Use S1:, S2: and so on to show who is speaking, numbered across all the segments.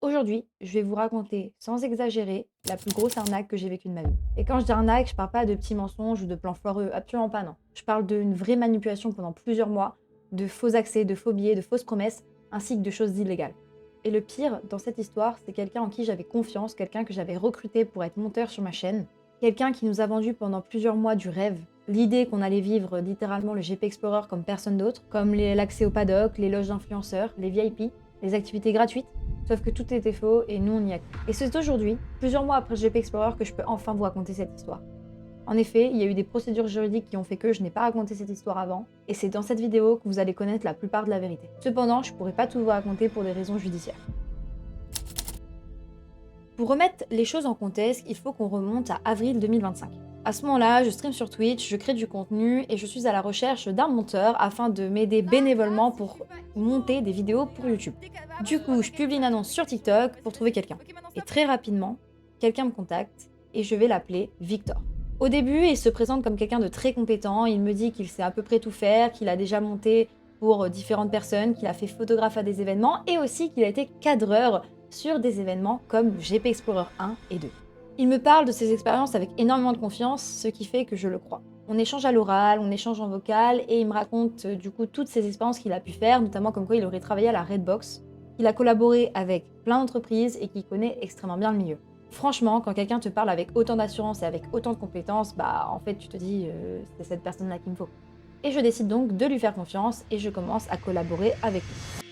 S1: Aujourd'hui, je vais vous raconter, sans exagérer, la plus grosse arnaque que j'ai vécue de ma vie. Et quand je dis arnaque, je parle pas de petits mensonges ou de plans foireux, absolument pas non. Je parle d'une vraie manipulation pendant plusieurs mois, de faux accès, de faux billets, de fausses promesses, ainsi que de choses illégales. Et le pire dans cette histoire, c'est quelqu'un en qui j'avais confiance, quelqu'un que j'avais recruté pour être monteur sur ma chaîne, quelqu'un qui nous a vendu pendant plusieurs mois du rêve, l'idée qu'on allait vivre littéralement le GP Explorer comme personne d'autre, comme l'accès au paddock, les loges d'influenceurs, les VIP, les activités gratuites. Sauf que tout était faux et nous on y a cru. Et c'est aujourd'hui, plusieurs mois après GP Explorer, que je peux enfin vous raconter cette histoire. En effet, il y a eu des procédures juridiques qui ont fait que je n'ai pas raconté cette histoire avant, et c'est dans cette vidéo que vous allez connaître la plupart de la vérité. Cependant, je pourrais pas tout vous raconter pour des raisons judiciaires. Pour remettre les choses en contexte, il faut qu'on remonte à avril 2025. À ce moment-là, je stream sur Twitch, je crée du contenu et je suis à la recherche d'un monteur afin de m'aider bénévolement pour monter des vidéos pour YouTube. Du coup, je publie une annonce sur TikTok pour trouver quelqu'un. Et très rapidement, quelqu'un me contacte et je vais l'appeler Victor. Au début, il se présente comme quelqu'un de très compétent, il me dit qu'il sait à peu près tout faire, qu'il a déjà monté pour différentes personnes, qu'il a fait photographe à des événements et aussi qu'il a été cadreur sur des événements comme GP Explorer 1 et 2. Il me parle de ses expériences avec énormément de confiance, ce qui fait que je le crois. On échange à l'oral, on échange en vocal, et il me raconte du coup toutes ses expériences qu'il a pu faire, notamment comme quoi il aurait travaillé à la Redbox, qu'il a collaboré avec plein d'entreprises et qu'il connaît extrêmement bien le milieu. Franchement, quand quelqu'un te parle avec autant d'assurance et avec autant de compétences, bah en fait tu te dis c'est cette personne-là qu'il me faut. Et je décide donc de lui faire confiance et je commence à collaborer avec lui.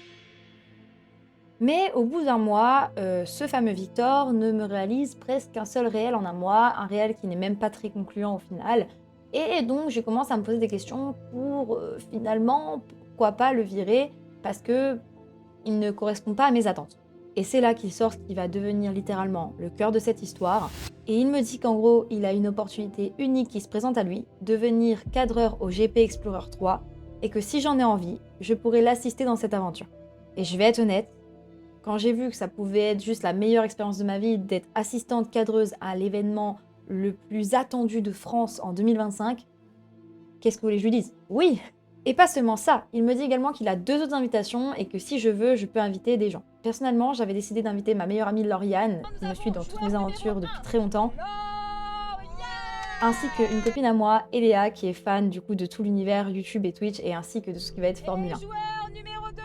S1: Mais au bout d'un mois, ce fameux Victor ne me réalise presque qu'un seul réel en un mois, un réel qui n'est même pas très concluant au final. Et donc je commence à me poser des questions pour finalement, pourquoi pas le virer, parce que il ne correspond pas à mes attentes. Et c'est là qu'il sort ce qui va devenir littéralement le cœur de cette histoire. Et il me dit qu'en gros, il a une opportunité unique qui se présente à lui, devenir cadreur au GP Explorer 3, et que si j'en ai envie, je pourrais l'assister dans cette aventure. Et je vais être honnête, quand j'ai vu que ça pouvait être juste la meilleure expérience de ma vie d'être assistante cadreuse à l'événement le plus attendu de France en 2025, qu'est-ce que vous voulez que je lui dise? Oui! Et pas seulement ça, il me dit également qu'il a 2 autres invitations et que si je veux, je peux inviter des gens. Personnellement, j'avais décidé d'inviter ma meilleure amie Lauriane, qui me suit dans toutes mes aventures depuis très longtemps, ainsi qu'une copine à moi, Eléa, qui est fan du coup de tout l'univers YouTube et Twitch, et ainsi que de ce qui va être Formule 1.
S2: Joueur numéro 2,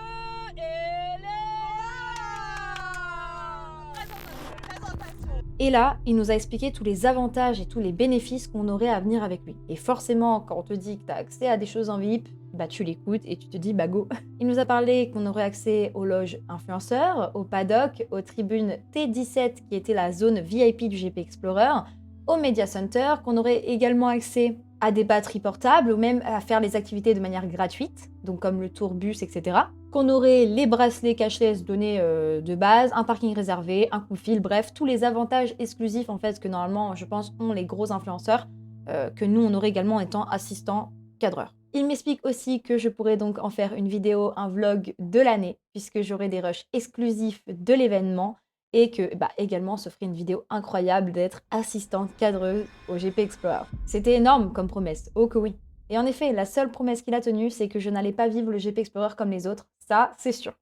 S1: Et là, il nous a expliqué tous les avantages et tous les bénéfices qu'on aurait à venir avec lui. Et forcément, quand on te dit que tu as accès à des choses en VIP, bah tu l'écoutes et tu te dis bah go. Il nous a parlé qu'on aurait accès aux loges influenceurs, au paddock, aux tribunes T17 qui était la zone VIP du GP Explorer, au Media Center, qu'on aurait également accès à des batteries portables ou même à faire les activités de manière gratuite, donc comme le tourbus, etc. Qu'on aurait les bracelets cashless donnés de base, un parking réservé, un coup de fil, bref, tous les avantages exclusifs en fait que normalement, je pense, ont les gros influenceurs, que nous on aurait également en étant assistants cadreurs. Il m'explique aussi que je pourrais donc en faire une vidéo, un vlog de l'année, puisque j'aurai des rushs exclusifs de l'événement, et que également se ferait une vidéo incroyable d'être assistante cadreuse au GP Explorer. C'était énorme comme promesse, oh que oui. Et en effet, la seule promesse qu'il a tenue, c'est que je n'allais pas vivre le GP Explorer comme les autres, ça c'est sûr.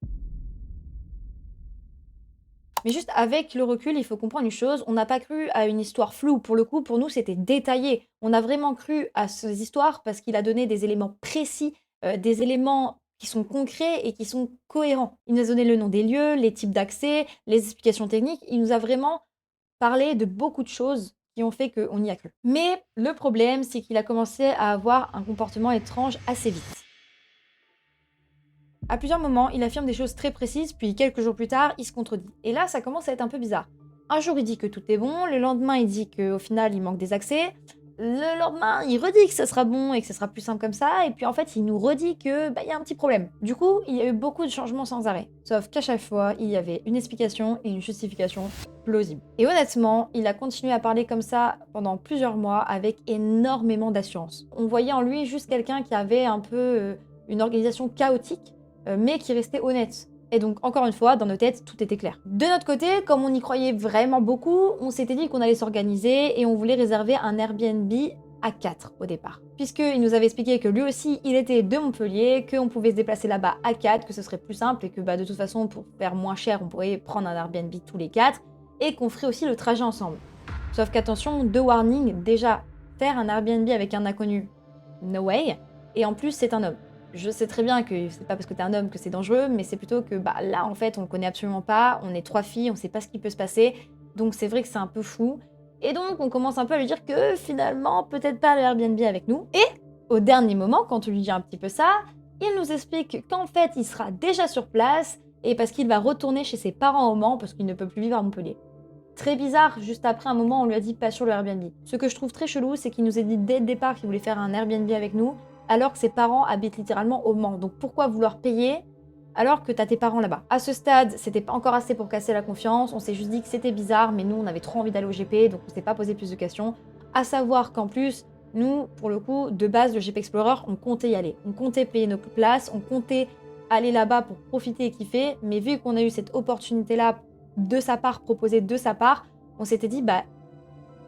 S1: Mais juste avec le recul, il faut comprendre une chose, on n'a pas cru à une histoire floue. Pour le coup, pour nous, c'était détaillé. On a vraiment cru à ces histoires parce qu'il a donné des éléments précis, des éléments qui sont concrets et qui sont cohérents. Il nous a donné le nom des lieux, les types d'accès, les explications techniques. Il nous a vraiment parlé de beaucoup de choses qui ont fait qu'on y a cru. Mais le problème, c'est qu'il a commencé à avoir un comportement étrange assez vite. À plusieurs moments, il affirme des choses très précises, puis quelques jours plus tard, il se contredit. Et là, ça commence à être un peu bizarre. Un jour, il dit que tout est bon, le lendemain, il dit qu'au final, il manque des accès, le lendemain, il redit que ça sera bon et que ça sera plus simple comme ça, et puis en fait, il nous redit que y a un petit problème. Du coup, il y a eu beaucoup de changements sans arrêt. Sauf qu'à chaque fois, il y avait une explication et une justification plausible. Et honnêtement, il a continué à parler comme ça pendant plusieurs mois avec énormément d'assurance. On voyait en lui juste quelqu'un qui avait un peu une organisation chaotique, mais qui restait honnête. Et donc, encore une fois, dans nos têtes, tout était clair. De notre côté, comme on y croyait vraiment beaucoup, on s'était dit qu'on allait s'organiser et on voulait réserver un Airbnb à 4 au départ. Puisqu'il nous avait expliqué que lui aussi, il était de Montpellier, qu'on pouvait se déplacer là-bas à 4, que ce serait plus simple et que de toute façon, pour faire moins cher, on pourrait prendre un Airbnb tous les 4 et qu'on ferait aussi le trajet ensemble. Sauf qu'attention, 2 warnings, déjà, faire un Airbnb avec un inconnu, no way, et en plus, c'est un homme. Je sais très bien que c'est pas parce que t'es un homme que c'est dangereux, mais c'est plutôt que là, en fait, on le connaît absolument pas, on est 3 filles, on sait pas ce qui peut se passer, donc c'est vrai que c'est un peu fou. Et donc, on commence un peu à lui dire que finalement, peut-être pas le Airbnb avec nous. Et au dernier moment, quand on lui dit un petit peu ça, il nous explique qu'en fait, il sera déjà sur place et parce qu'il va retourner chez ses parents au Mans parce qu'il ne peut plus vivre à Montpellier. Très bizarre, juste après un moment, on lui a dit pas sur le Airbnb. Ce que je trouve très chelou, c'est qu'il nous a dit dès le départ qu'il voulait faire un Airbnb avec nous, alors que ses parents habitent littéralement au Mans. Donc pourquoi vouloir payer alors que t'as tes parents là-bas? À ce stade, c'était pas encore assez pour casser la confiance, on s'est juste dit que c'était bizarre, mais nous, on avait trop envie d'aller au GP, donc on s'est pas posé plus de questions. À savoir qu'en plus, nous, pour le coup, de base, le GP Explorer, on comptait y aller. On comptait payer nos places, on comptait aller là-bas pour profiter et kiffer, mais vu qu'on a eu cette opportunité-là de sa part, proposée de sa part, on s'était dit,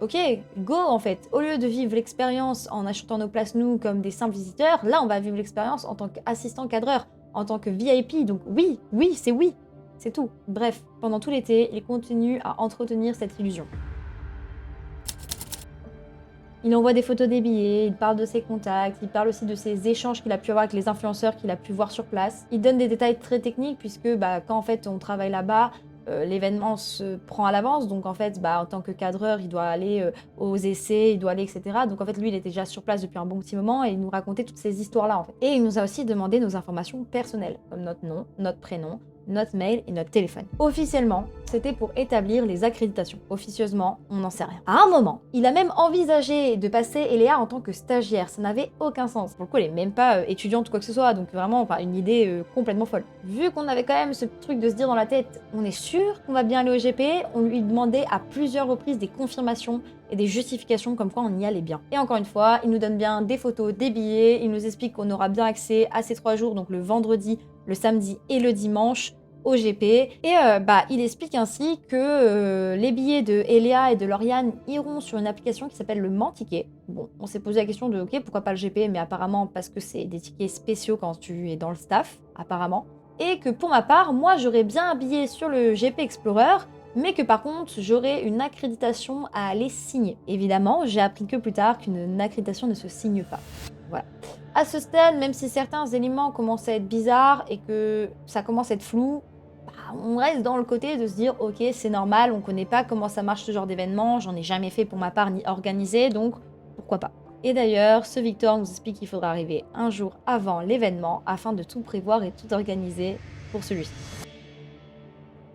S1: ok, go en fait. Au lieu de vivre l'expérience en achetant nos places nous comme des simples visiteurs, là on va vivre l'expérience en tant qu'assistant cadreur, en tant que VIP. Donc oui, c'est tout. Bref, pendant tout l'été, il continue à entretenir cette illusion. Il envoie des photos des billets, il parle de ses contacts, il parle aussi de ses échanges qu'il a pu avoir avec les influenceurs qu'il a pu voir sur place. Il donne des détails très techniques puisque quand en fait on travaille là-bas, l'événement se prend à l'avance, donc en fait, en tant que cadreur, il doit aller aux essais, il doit aller, etc. Donc en fait, lui, il était déjà sur place depuis un bon petit moment et il nous racontait toutes ces histoires-là, en fait. Et il nous a aussi demandé nos informations personnelles, comme notre nom, notre prénom, notre mail et notre téléphone. Officiellement, c'était pour établir les accréditations. Officieusement, on n'en sait rien. À un moment, il a même envisagé de passer Eléa en tant que stagiaire. Ça n'avait aucun sens. Pour le coup, elle est même pas étudiante ou quoi que ce soit, donc vraiment une idée complètement folle. Vu qu'on avait quand même ce truc de se dire dans la tête, on est sûr qu'on va bien aller au GP, on lui demandait à plusieurs reprises des confirmations et des justifications comme quoi on y allait bien. Et encore une fois, il nous donne bien des photos, des billets, il nous explique qu'on aura bien accès à ces 3 jours, donc le vendredi, le samedi et le dimanche, au GP. Et il explique ainsi que les billets de Eléa et de Lauriane iront sur une application qui s'appelle le Mans Ticket. Bon, on s'est posé la question de ok, pourquoi pas le GP, mais apparemment parce que c'est des tickets spéciaux quand tu es dans le staff, apparemment. Et que pour ma part, moi j'aurais bien un billet sur le GP Explorer, mais que par contre j'aurais une accréditation à aller signer. Évidemment, j'ai appris que plus tard qu'une accréditation ne se signe pas. Voilà. À ce stade, même si certains éléments commencent à être bizarres et que ça commence à être flou, on reste dans le côté de se dire ok, c'est normal, on connaît pas comment ça marche ce genre d'événement, j'en ai jamais fait pour ma part ni organisé, donc pourquoi pas. Et d'ailleurs, ce Victor nous explique qu'il faudra arriver un jour avant l'événement afin de tout prévoir et tout organiser pour celui-ci.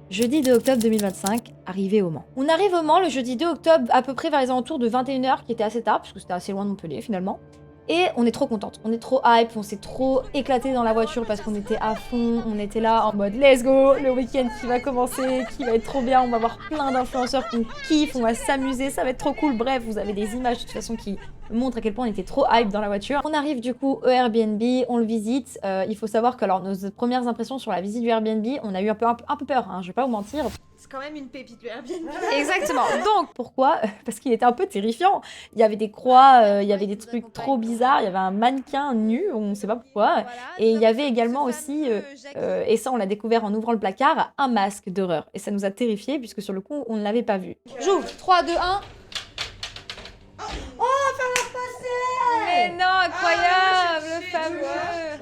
S1: Jeudi 2 octobre 2025, arrivé au Mans. On arrive au Mans le jeudi 2 octobre à peu près vers les alentours de 21h, qui était assez tard, puisque c'était assez loin de Montpellier finalement. Et on est trop contente, on est trop hype, on s'est trop éclaté dans la voiture parce qu'on était à fond, on était là en mode let's go, le week-end qui va commencer, qui va être trop bien, on va voir plein d'influenceurs qu'on kiffe, on va s'amuser, ça va être trop cool. Bref, vous avez des images de toute façon qui montrent à quel point on était trop hype dans la voiture. On arrive du coup au Airbnb, on le visite. Il faut savoir que alors nos premières impressions sur la visite du Airbnb, on a eu un peu peur, hein, je vais pas vous mentir.
S2: C'est quand même une pépite du Airbnb.
S1: Exactement. Donc, pourquoi? Parce qu'il était un peu terrifiant. Il y avait des croix, il y avait des trucs trop bizarres, il y avait un mannequin nu, on sait pas pourquoi. Et il y avait également aussi, et ça on l'a découvert en ouvrant le placard, un masque d'horreur. Et ça nous a terrifiés puisque sur le coup, on ne l'avait pas vu. J'ouvre, 3, 2, 1.
S2: Oh, faire passer.
S1: Mais non, incroyable, le fameux.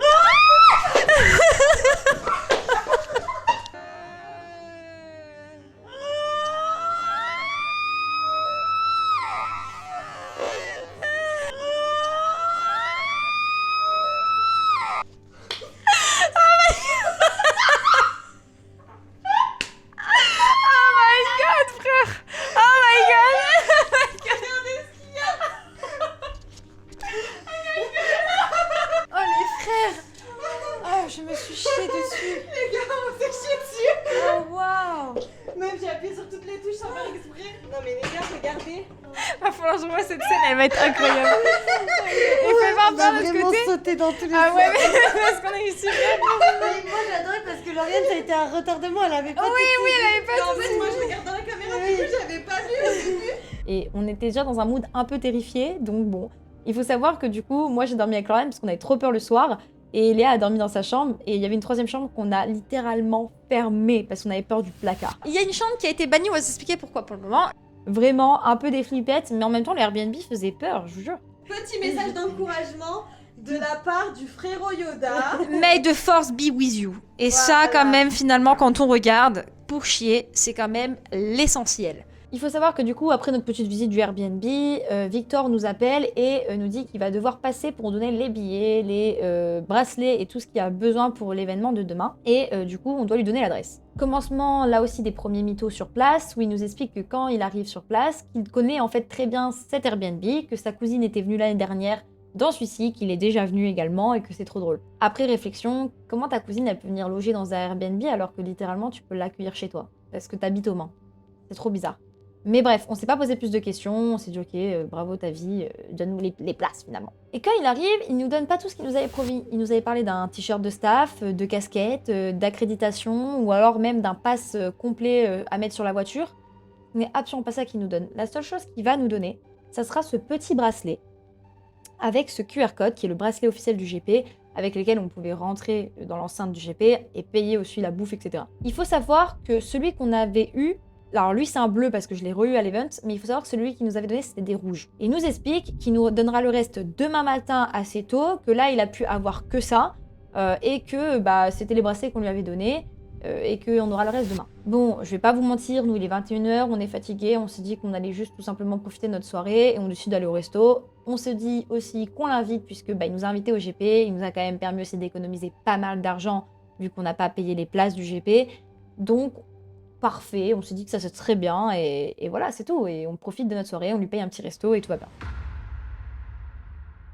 S1: Je me suis chiée dessus.
S2: Les gars, on s'est chié dessus.
S1: Oh waouh.
S2: Même j'ai appuyé sur toutes les touches sans faire exprès. Non mais les gars, regardez.
S1: Va falloir que je vois cette scène, elle va être incroyable. Et fais voir par l'autre côté.
S2: Sauté dans tous les
S1: Ah ouais, mais parce qu'on a eu super.
S2: Moi j'adorais parce que Lauriane ça a été un retardement, elle avait pas
S1: Oui, elle avait pas
S2: En fait, moi je regarde dans la caméra, du coup j'avais pas vu au début.
S1: Et on était déjà dans un mood un peu terrifié, donc bon, Il faut savoir que du coup, moi j'ai dormi avec Lauriane parce qu'on avait trop peur le soir. Et Léa a dormi dans sa chambre. Et il y avait une troisième chambre qu'on a littéralement fermée parce qu'on avait peur du placard. Il y a une chambre qui a été bannie, on va s'expliquer pourquoi pour le moment. Vraiment un peu des flippettes, mais en même temps, les Airbnb faisaient peur, je vous jure.
S2: Petit message d'encouragement de la part du frérot Yoda.
S1: May the force be with you. Et
S2: Voilà.
S1: ça, quand même, finalement, quand on regarde, pour chier, c'est quand même l'essentiel. Il faut savoir que du coup, après notre petite visite du Airbnb, Victor nous appelle et nous dit qu'il va devoir passer pour donner les billets, les bracelets et tout ce qu'il a besoin pour l'événement de demain. Et du coup, on doit lui donner l'adresse. Commencement là aussi des premiers mythos sur place, où il nous explique que quand il arrive sur place, qu'il connaît en fait très bien cet Airbnb, que sa cousine était venue l'année dernière dans celui-ci, qu'il est déjà venu également et que c'est trop drôle. Après réflexion, comment ta cousine elle peut venir loger dans un Airbnb alors que littéralement tu peux l'accueillir chez toi parce que t'habites au Mans. C'est trop bizarre. Mais bref, on s'est pas posé plus de questions, on s'est dit ok, bravo ta vie, donne-nous les places finalement. Et quand il arrive, il nous donne pas tout ce qu'il nous avait promis. Il nous avait parlé d'un t-shirt de staff, de casquette, d'accréditation ou alors même d'un pass complet à mettre sur la voiture. Ce n'est absolument pas ça qu'il nous donne. La seule chose qu'il va nous donner, ça sera ce petit bracelet avec ce QR code qui est le bracelet officiel du GP avec lequel on pouvait rentrer dans l'enceinte du GP et payer aussi la bouffe, etc. Il faut savoir que celui qu'on avait eu, alors lui c'est un bleu parce que je l'ai re-eu à l'event, mais il faut savoir que celui qu'il nous avait donné c'était des rouges. Et il nous explique qu'il nous donnera le reste demain matin assez tôt, que là il a pu avoir que ça, et que bah, c'était les bracelets qu'on lui avait donnés, et qu'on aura le reste demain. Bon, je vais pas vous mentir, nous il est 21h, on est fatigué, on s'est dit qu'on allait juste tout simplement profiter de notre soirée, et on décide d'aller au resto. On se dit aussi qu'on l'invite, puisque bah, il nous a invités au GP, il nous a quand même permis aussi d'économiser pas mal d'argent, vu qu'on n'a pas payé les places du GP. Donc, parfait, on s'est dit que ça c'est très bien, et voilà, c'est tout. Et on profite de notre soirée, on lui paye un petit resto, et tout va bien.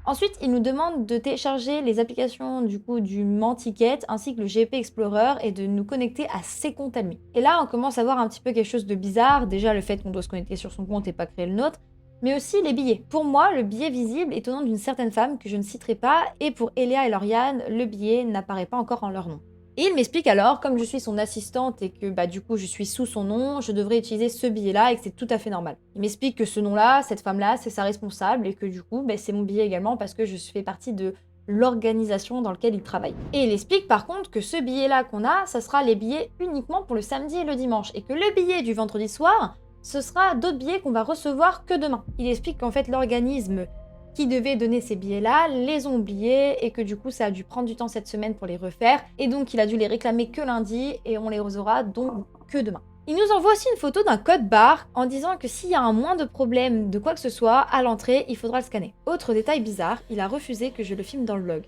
S1: Ensuite, il nous demande de télécharger les applications du coup du Mans Ticket ainsi que le GP Explorer et de nous connecter à ses comptes à lui. Et là, on commence à voir un petit peu quelque chose de bizarre. Déjà, le fait qu'on doit se connecter sur son compte et pas créer le nôtre, mais aussi les billets. Pour moi, le billet visible est au nom d'une certaine femme que je ne citerai pas, et pour Elia et Lauriane, le billet n'apparaît pas encore en leur nom. Et il m'explique alors, comme je suis son assistante et que bah, du coup je suis sous son nom, je devrais utiliser ce billet-là et que c'est tout à fait normal. Il m'explique que ce nom-là, cette femme-là, c'est sa responsable et que du coup bah, c'est mon billet également parce que je fais partie de l'organisation dans laquelle il travaille. Et il explique par contre que ce billet-là qu'on a, ça sera les billets uniquement pour le samedi et le dimanche et que le billet du vendredi soir, ce sera d'autres billets qu'on va recevoir que demain. Il explique qu'en fait l'organisme qui devait donner ces billets-là, les ont oubliés et que du coup ça a dû prendre du temps cette semaine pour les refaire et donc il a dû les réclamer que lundi et on les aura donc que demain. Il nous envoie aussi une photo d'un code barre en disant que s'il y a un moindre problème de quoi que ce soit à l'entrée, il faudra le scanner. Autre détail bizarre, il a refusé que je le filme dans le vlog.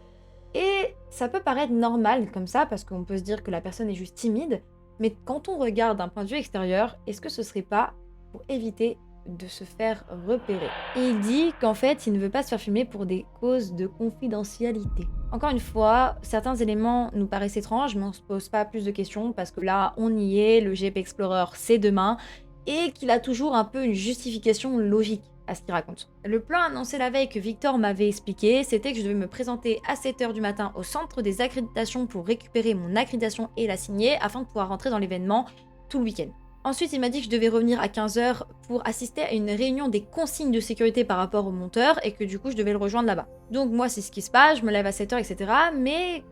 S1: Et ça peut paraître normal comme ça parce qu'on peut se dire que la personne est juste timide, mais quand on regarde d'un point de vue extérieur, est-ce que ce serait pas pour éviter de se faire repérer. Et il dit qu'en fait, il ne veut pas se faire filmer pour des causes de confidentialité. Encore une fois, certains éléments nous paraissent étranges, mais on se pose pas plus de questions parce que là, on y est, le GP Explorer, c'est demain, et qu'il a toujours un peu une justification logique à ce qu'il raconte. Le plan annoncé la veille que Victor m'avait expliqué, c'était que je devais me présenter à 7h du matin au centre des accréditations pour récupérer mon accréditation et la signer afin de pouvoir rentrer dans l'événement tout le week-end. Ensuite, il m'a dit que je devais revenir à 15h pour assister à une réunion des consignes de sécurité par rapport au monteur et que du coup, je devais le rejoindre là-bas. Donc moi, c'est ce qui se passe, je me lève à 7h, etc. Mais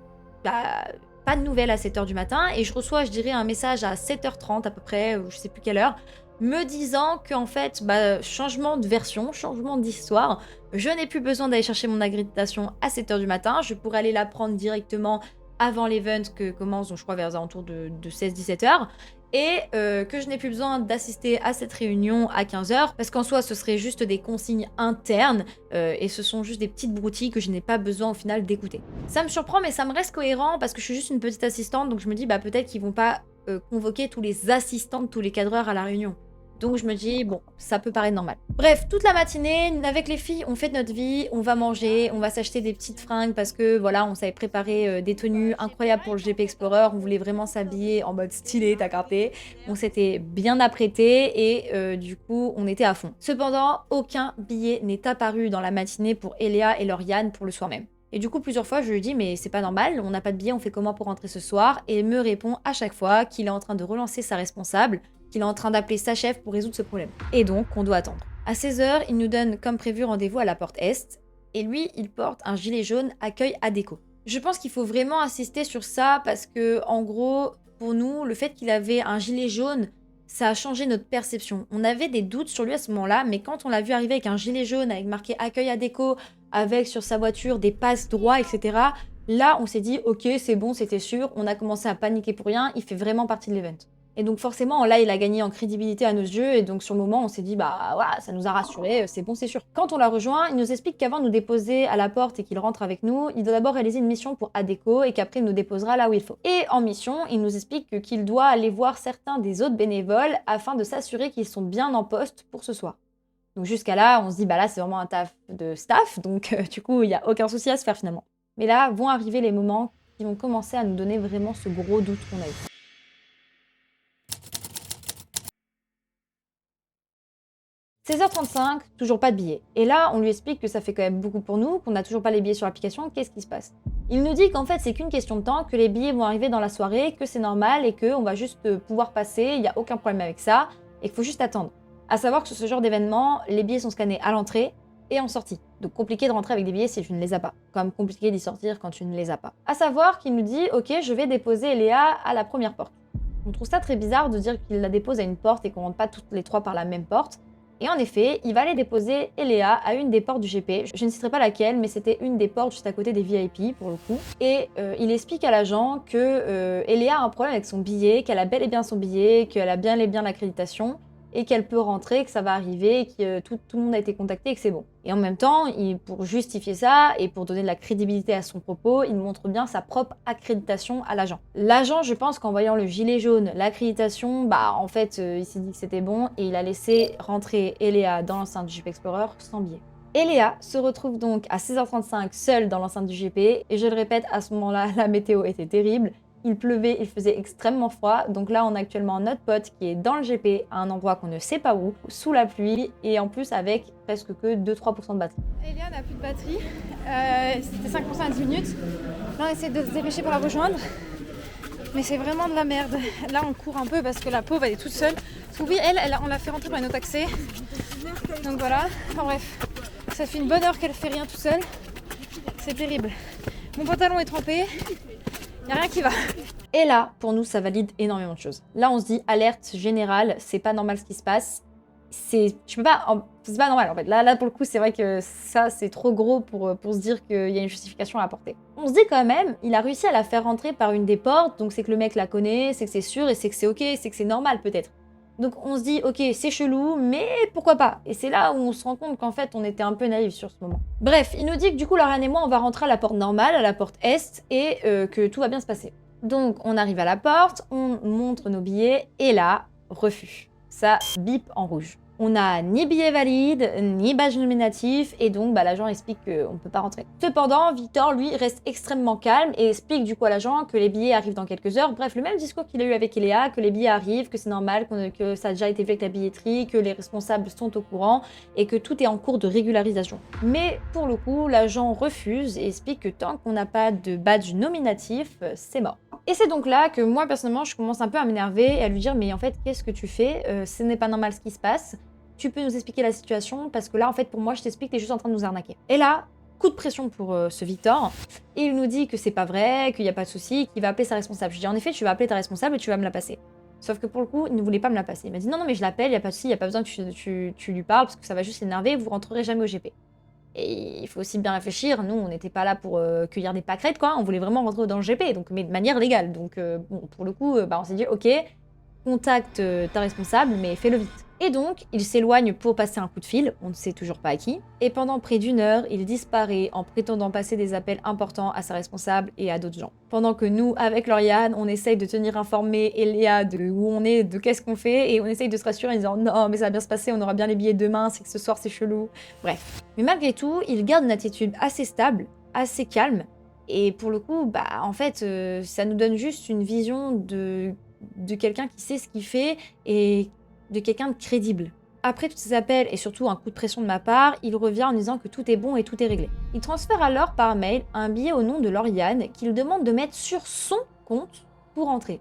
S1: bah, pas de nouvelles à 7h du matin et je reçois, je dirais, un message à 7h30 à peu près, ou je sais plus quelle heure, me disant qu'en fait, bah, changement de version, changement d'histoire, je n'ai plus besoin d'aller chercher mon accréditation à 7h du matin, je pourrais aller la prendre directement avant l'event que commence, donc je crois vers les alentours de 16-17h. Et que je n'ai plus besoin d'assister à cette réunion à 15h, parce qu'en soi, ce serait juste des consignes internes, et ce sont juste des petites broutilles que je n'ai pas besoin au final d'écouter. Ça me surprend, mais ça me reste cohérent, parce que je suis juste une petite assistante, donc je me dis, bah peut-être qu'ils vont pas convoquer tous les assistants de tous les cadreurs à la réunion. Donc je me dis, bon, ça peut paraître normal. Bref, toute la matinée, avec les filles, on fait notre vie, on va manger, on va s'acheter des petites fringues parce que voilà, on savait préparer des tenues incroyables pour le GP Explorer, on voulait vraiment s'habiller en mode stylé, t'as capté. On s'était bien apprêté et du coup, on était à fond. Cependant, aucun billet n'est apparu dans la matinée pour Elia et Lauriane pour le soir même. Et du coup, plusieurs fois, je lui dis, mais c'est pas normal, on n'a pas de billet, on fait comment pour rentrer ce soir? Et il me répond à chaque fois qu'il est en train de relancer sa responsable, qu'il est en train d'appeler sa chef pour résoudre ce problème. Et donc, on doit attendre. À 16h, il nous donne, comme prévu, rendez-vous à la porte Est. et lui, il porte un gilet jaune accueil Adéco. Je pense qu'il faut vraiment insister sur ça parce que, en gros, pour nous, le fait qu'il avait un gilet jaune, ça a changé notre perception. On avait des doutes sur lui à ce moment-là, mais quand on l'a vu arriver avec un gilet jaune, avec marqué accueil Adéco, avec sur sa voiture des passes droits, etc., là, on s'est dit, ok, c'est bon, c'était sûr, on a commencé à paniquer pour rien, il fait vraiment partie de l'event. Et donc forcément, là, il a gagné en crédibilité à nos yeux, et donc sur le moment, on s'est dit, bah voilà, ça nous a rassurés, c'est bon, c'est sûr. Quand on l'a rejoint, il nous explique qu'avant de nous déposer à la porte et qu'il rentre avec nous, il doit d'abord réaliser une mission pour Adéco, et qu'après, il nous déposera là où il faut. Et en mission, il nous explique qu'il doit aller voir certains des autres bénévoles afin de s'assurer qu'ils sont bien en poste pour ce soir. Donc jusqu'à là, on se dit, bah là, c'est vraiment un taf de staff, donc du coup, il n'y a aucun souci à se faire finalement. Mais là, vont arriver les moments qui vont commencer à nous donner vraiment ce gros doute qu'on a eu. 16h35, toujours pas de billets. Et là, on lui explique que ça fait quand même beaucoup pour nous, qu'on n'a toujours pas les billets sur l'application, qu'est-ce qui se passe? Il nous dit qu'en fait, c'est qu'une question de temps, que les billets vont arriver dans la soirée, que c'est normal et qu'on va juste pouvoir passer, il n'y a aucun problème avec ça, et qu'il faut juste attendre. À savoir que sur ce genre d'événement, les billets sont scannés à l'entrée et en sortie. Donc compliqué de rentrer avec des billets si tu ne les as pas, comme compliqué d'y sortir quand tu ne les as pas. À savoir qu'il nous dit, ok, je vais déposer Léa à la première porte. On trouve ça très bizarre de dire qu'il la dépose à une porte et qu'on rentre pas toutes les trois par la même porte. Et en effet, il va aller déposer Eléa à une des portes du GP. Je ne citerai pas laquelle, mais c'était une des portes juste à côté des VIP pour le coup. Et il explique à l'agent que Eléa a un problème avec son billet, qu'elle a bel et bien son billet, qu'elle a bien et bien l'accréditation, et qu'elle peut rentrer, que ça va arriver, que tout le monde a été contacté et que c'est bon. Et en même temps, pour justifier ça et pour donner de la crédibilité à son propos, il montre bien sa propre accréditation à l'agent. L'agent, je pense qu'en voyant le gilet jaune, l'accréditation, bah en fait, il s'est dit que c'était bon et il a laissé rentrer Eléa dans l'enceinte du GP Explorer sans billet. Eléa se retrouve donc à 16h35 seule dans l'enceinte du GP, et je le répète, à ce moment-là, la météo était terrible. Il pleuvait, il faisait extrêmement froid, donc là on a actuellement notre pote qui est dans le GP, à un endroit qu'on ne sait pas où, sous la pluie, et en plus avec presque que 2-3% de batterie.
S3: Eléa n'a plus de batterie, c'était 5% à 10 minutes. Là on essaie de se dépêcher pour la rejoindre, mais c'est vraiment de la merde. Là on court un peu parce que la pauvre elle est toute seule. Oui, on l'a fait rentrer par une autre accès, donc voilà, enfin bref, ça fait une bonne heure qu'elle fait rien toute seule, c'est terrible. Mon pantalon est trempé. Y'a rien qui va.
S1: Et là, pour nous, ça valide énormément de choses. Là, on se dit, alerte générale, c'est pas normal ce qui se passe. C'est pas normal en fait. Là, pour le coup, c'est vrai que ça, c'est trop gros pour se dire qu'il y a une justification à apporter. On se dit quand même, il a réussi à la faire rentrer par une des portes, donc c'est que le mec la connaît, c'est que c'est sûr et c'est que c'est ok, c'est que c'est normal peut-être. Donc on se dit, ok, c'est chelou, mais pourquoi pas? Et c'est là où on se rend compte qu'en fait, on était un peu naïfs sur ce moment. Bref, il nous dit que du coup, Lauriane et moi, on va rentrer à la porte normale, à la porte Est, et que tout va bien se passer. Donc on arrive à la porte, on montre nos billets, et là, refus. Ça bip en rouge. On n'a ni billet valide, ni badge nominatif, et donc l'agent explique qu'on ne peut pas rentrer. Cependant, Victor, lui, reste extrêmement calme et explique du coup à l'agent que les billets arrivent dans quelques heures. Bref, le même discours qu'il a eu avec Eléa, que les billets arrivent, que c'est normal, que ça a déjà été fait avec la billetterie, que les responsables sont au courant, et que tout est en cours de régularisation. Mais pour le coup, l'agent refuse et explique que tant qu'on n'a pas de badge nominatif, c'est mort. Et c'est donc là que moi, personnellement, je commence un peu à m'énerver et à lui dire « Mais en fait, qu'est-ce que tu fais? Ce n'est pas normal ce qui se passe. Tu peux nous expliquer la situation parce que là, en fait, pour moi, je t'explique, t'es juste en train de nous arnaquer. » Et là, coup de pression pour ce Victor. Et il nous dit que c'est pas vrai, qu'il n'y a pas de souci, qu'il va appeler sa responsable. Je dis « En effet, tu vas appeler ta responsable et tu vas me la passer. » Sauf que pour le coup, il ne voulait pas me la passer. Il m'a dit « Non, non, mais je l'appelle, il n'y a pas de souci, il n'y a pas besoin que tu lui parles parce que ça va juste l'énerver et vous rentrerez jamais au GP. » Et il faut aussi bien réfléchir, nous on n'était pas là pour cueillir des pâquerettes quoi, on voulait vraiment rentrer dans le GP, donc, mais de manière légale. Donc bon, pour le coup, on s'est dit ok, contacte ta responsable, mais fais-le vite. Et donc, il s'éloigne pour passer un coup de fil, on ne sait toujours pas à qui, et pendant près d'une heure, il disparaît en prétendant passer des appels importants à sa responsable et à d'autres gens. Pendant que nous, avec Lauriane, on essaye de tenir informé Eléa de où on est, de qu'est-ce qu'on fait, et on essaye de se rassurer en disant « Non, mais ça va bien se passer, on aura bien les billets demain, c'est que ce soir c'est chelou. » Bref. Mais malgré tout, il garde une attitude assez stable, assez calme, et pour le coup, en fait, ça nous donne juste une vision de quelqu'un qui sait ce qu'il fait, et de quelqu'un de crédible. Après tous ces appels et surtout un coup de pression de ma part, il revient en disant que tout est bon et tout est réglé. Il transfère alors par mail un billet au nom de Lauriane qu'il demande de mettre sur son compte pour entrer.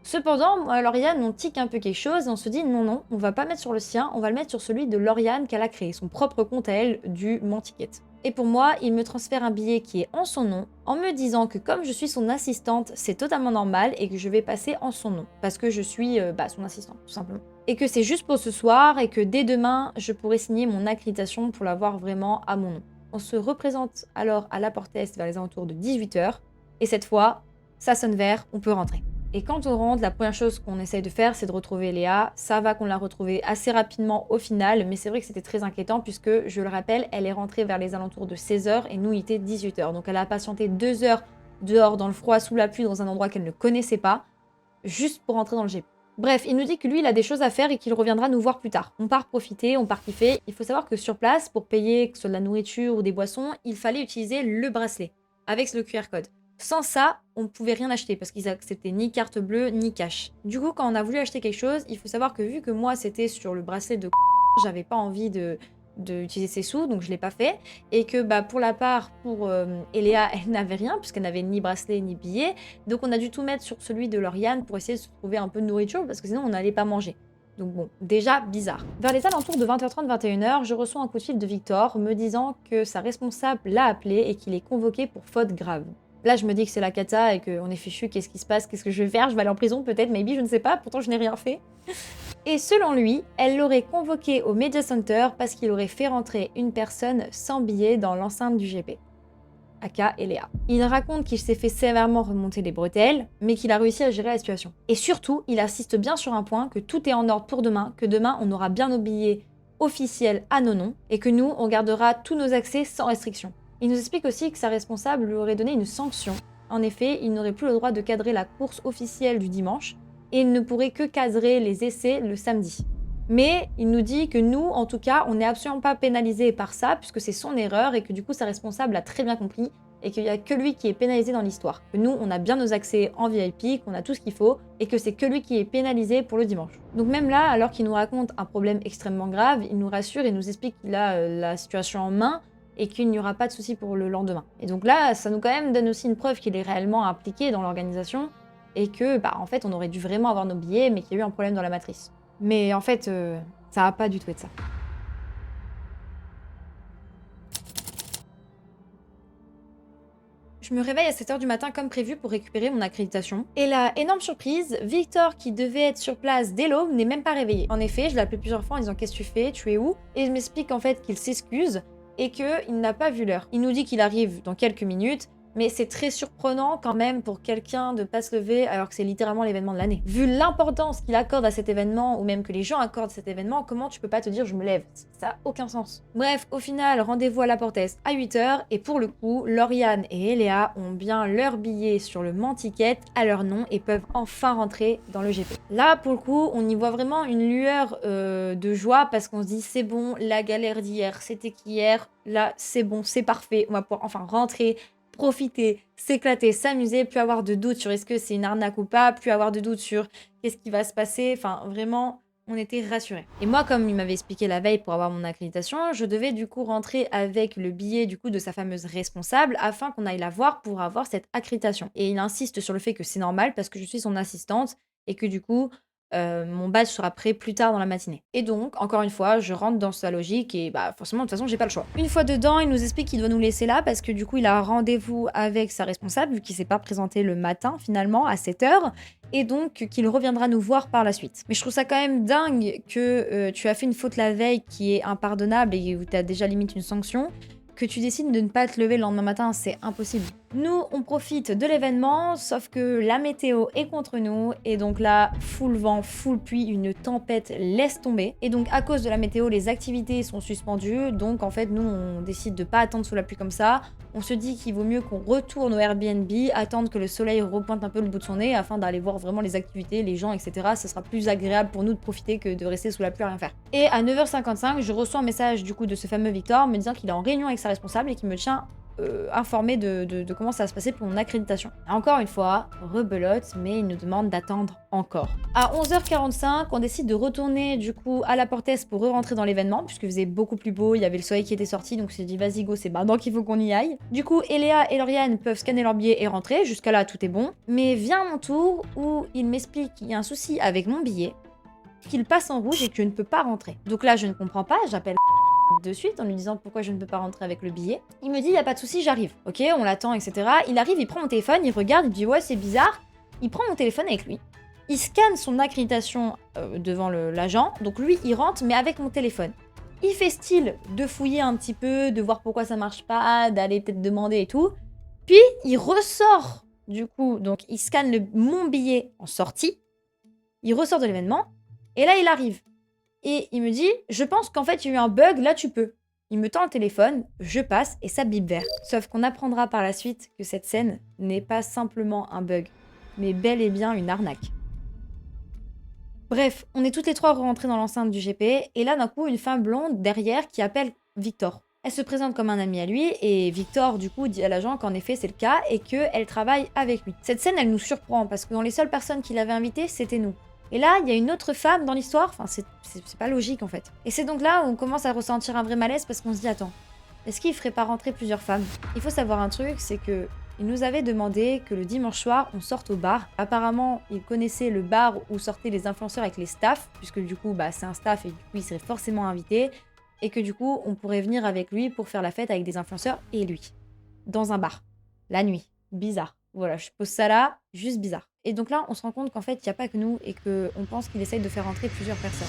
S1: Cependant, moi et Lauriane, on tique un peu quelque chose et on se dit non, on va pas mettre sur le sien, on va le mettre sur celui de Lauriane qu'elle a créé, son propre compte à elle du Mantiquette. Et pour moi, il me transfère un billet qui est en son nom, en me disant que comme je suis son assistante, c'est totalement normal et que je vais passer en son nom, parce que je suis son assistante, tout simplement. Et que c'est juste pour ce soir et que dès demain, je pourrai signer mon accréditation pour l'avoir vraiment à mon nom. On se représente alors à la Porte Est vers les alentours de 18 h, et cette fois, ça sonne vert, on peut rentrer. Et quand on rentre, la première chose qu'on essaye de faire, c'est de retrouver Léa. Ça va qu'on l'a retrouvée assez rapidement au final, mais c'est vrai que c'était très inquiétant puisque, je le rappelle, elle est rentrée vers les alentours de 16 h et nous, il était 18 h. Donc elle a patienté 2 heures dehors dans le froid, sous la pluie, dans un endroit qu'elle ne connaissait pas, juste pour rentrer dans le GP. Bref, il nous dit que lui, il a des choses à faire et qu'il reviendra nous voir plus tard. On part profiter, on part kiffer. Il faut savoir que sur place, pour payer, que ce soit de la nourriture ou des boissons, il fallait utiliser le bracelet, avec le QR code. Sans ça, on ne pouvait rien acheter parce qu'ils acceptaient ni carte bleue ni cash. Du coup, quand on a voulu acheter quelque chose, il faut savoir que vu que moi c'était sur le bracelet de j'avais pas envie d'utiliser ses sous, donc je l'ai pas fait. Et que pour la part, pour Eléa, elle n'avait rien puisqu'elle n'avait ni bracelet ni billet. Donc on a dû tout mettre sur celui de Lauriane pour essayer de se trouver un peu de nourriture parce que sinon on n'allait pas manger. Donc bon, déjà bizarre. Vers les alentours de 20 h 30, 21 h, je reçois un coup de fil de Victor me disant que sa responsable l'a appelé et qu'il est convoqué pour faute grave. Là, je me dis que c'est la cata et qu'on est fichu, qu'est-ce qui se passe, qu'est-ce que je vais faire, je vais aller en prison peut-être, maybe, je ne sais pas, pourtant je n'ai rien fait. Et selon lui, elle l'aurait convoqué au Media Center parce qu'il aurait fait rentrer une personne sans billet dans l'enceinte du GP. Aka et Léa. Il raconte qu'il s'est fait sévèrement remonter les bretelles, mais qu'il a réussi à gérer la situation. Et surtout, il insiste bien sur un point, que tout est en ordre pour demain, que demain on aura bien nos billets officiels à nos noms, et que nous, on gardera tous nos accès sans restriction. Il nous explique aussi que sa responsable lui aurait donné une sanction. En effet, il n'aurait plus le droit de cadrer la course officielle du dimanche et il ne pourrait que cadrer les essais le samedi. Mais il nous dit que nous, en tout cas, on n'est absolument pas pénalisé par ça puisque c'est son erreur et que du coup sa responsable a très bien compris et qu'il n'y a que lui qui est pénalisé dans l'histoire. Que nous, on a bien nos accès en VIP, qu'on a tout ce qu'il faut et que c'est que lui qui est pénalisé pour le dimanche. Donc même là, alors qu'il nous raconte un problème extrêmement grave, il nous rassure et nous explique qu'il a la situation en main et qu'il n'y aura pas de souci pour le lendemain. Et donc là, ça nous quand même donne aussi une preuve qu'il est réellement impliqué dans l'organisation et que, en fait, on aurait dû vraiment avoir nos billets, mais qu'il y a eu un problème dans la matrice. Mais en fait, ça n'a pas du tout été ça. Je me réveille à 7 h du matin comme prévu pour récupérer mon accréditation. Et là, énorme surprise, Victor qui devait être sur place dès l'aube n'est même pas réveillé. En effet, je l'ai appelé plusieurs fois en disant « Qu'est-ce que tu fais? Tu es où ?» Et il m'explique en fait qu'il s'excuse et qu'il n'a pas vu l'heure. Il nous dit qu'il arrive dans quelques minutes, mais c'est très surprenant quand même pour quelqu'un de pas se lever alors que c'est littéralement l'événement de l'année. Vu l'importance qu'il accorde à cet événement, ou même que les gens accordent à cet événement, comment tu peux pas te dire je me lève? Ça a aucun sens. Bref, au final, rendez-vous à la Porte Est à 8 h, et pour le coup, Lauriane et Eléa ont bien leur billet sur le Manticket à leur nom et peuvent enfin rentrer dans le GP. Là, pour le coup, on y voit vraiment une lueur de joie parce qu'on se dit c'est bon, la galère d'hier, c'était qu'hier, là c'est bon, c'est parfait, on va pouvoir enfin rentrer, profiter, s'éclater, s'amuser, plus avoir de doutes sur est-ce que c'est une arnaque ou pas, plus avoir de doutes sur qu'est-ce qui va se passer, enfin vraiment, on était rassurés. Et moi, comme il m'avait expliqué la veille pour avoir mon accréditation, je devais du coup rentrer avec le billet du coup de sa fameuse responsable afin qu'on aille la voir pour avoir cette accréditation. Et il insiste sur le fait que c'est normal parce que je suis son assistante et que du coup, mon badge sera prêt plus tard dans la matinée. Et donc, encore une fois, je rentre dans sa logique et forcément, de toute façon, j'ai pas le choix. Une fois dedans, il nous explique qu'il doit nous laisser là parce que du coup, il a rendez-vous avec sa responsable vu qu'il s'est pas présenté le matin finalement à 7 h et donc qu'il reviendra nous voir par la suite. Mais je trouve ça quand même dingue que tu as fait une faute la veille qui est impardonnable et où tu as déjà limite une sanction, que tu décides de ne pas te lever le lendemain matin, c'est impossible. Nous, on profite de l'événement, sauf que la météo est contre nous, et donc là, full vent, full pluie, une tempête laisse tomber. Et donc, à cause de la météo, les activités sont suspendues, donc en fait, nous, on décide de pas attendre sous la pluie comme ça. On se dit qu'il vaut mieux qu'on retourne au Airbnb, attendre que le soleil repointe un peu le bout de son nez, afin d'aller voir vraiment les activités, les gens, etc. Ce sera plus agréable pour nous de profiter que de rester sous la pluie à rien faire. Et à 9 h 55, je reçois un message du coup de ce fameux Victor me disant qu'il est en réunion avec sa responsable et qu'il me tient informé de comment ça va se passer pour mon accréditation. Encore une fois, rebelote, mais il nous demande d'attendre encore. À 11 h 45, on décide de retourner du coup à la Porte Est pour re-rentrer dans l'événement, puisque faisait beaucoup plus beau, il y avait le soleil qui était sorti, donc on s'est dit vas-y go, c'est maintenant qu'il faut qu'on y aille. Du coup, Eléa et Lauriane peuvent scanner leur billet et rentrer, jusqu'à là tout est bon. Mais vient mon tour où il m'explique qu'il y a un souci avec mon billet, qu'il passe en rouge et que je ne peux pas rentrer. Donc là, je ne comprends pas, j'appelle de suite en lui disant pourquoi je ne peux pas rentrer avec le billet. Il me dit, y a pas de souci, j'arrive. Ok, on l'attend, etc. Il arrive, il prend mon téléphone, il regarde, il me dit, ouais, c'est bizarre. Il prend mon téléphone avec lui. Il scanne son accréditation devant l'agent. Donc lui, il rentre, mais avec mon téléphone. Il fait style de fouiller un petit peu, de voir pourquoi ça marche pas, d'aller peut-être demander et tout. Puis, il ressort, du coup, donc il scanne mon billet en sortie. Il ressort de l'événement. Et là, il arrive. Et il me dit, je pense qu'en fait, il y a eu un bug, là, tu peux. Il me tend le téléphone, je passe et ça bip vert. Sauf qu'on apprendra par la suite que cette scène n'est pas simplement un bug, mais bel et bien une arnaque. Bref, on est toutes les trois rentrées dans l'enceinte du GP, et là d'un coup, une femme blonde derrière qui appelle Victor. Elle se présente comme un ami à lui, et Victor du coup dit à l'agent qu'en effet c'est le cas, et qu'elle travaille avec lui. Cette scène, elle nous surprend, parce que dans les seules personnes qui l'avaient invitée, c'était nous. Et là, il y a une autre femme dans l'histoire, enfin c'est pas logique en fait. Et c'est donc là où on commence à ressentir un vrai malaise, parce qu'on se dit, attends, est-ce qu'il ferait pas rentrer plusieurs femmes? Il faut savoir un truc, c'est que il nous avait demandé que le dimanche soir, on sorte au bar. Apparemment, il connaissait le bar où sortaient les influenceurs avec les staffs, puisque du coup, c'est un staff et du coup, il serait forcément invité. Et que du coup, on pourrait venir avec lui pour faire la fête avec des influenceurs et lui. Dans un bar. La nuit. Bizarre. Voilà, je pose ça là, juste bizarre. Et donc là, on se rend compte qu'en fait, il n'y a pas que nous et qu'on pense qu'il essaye de faire rentrer plusieurs personnes.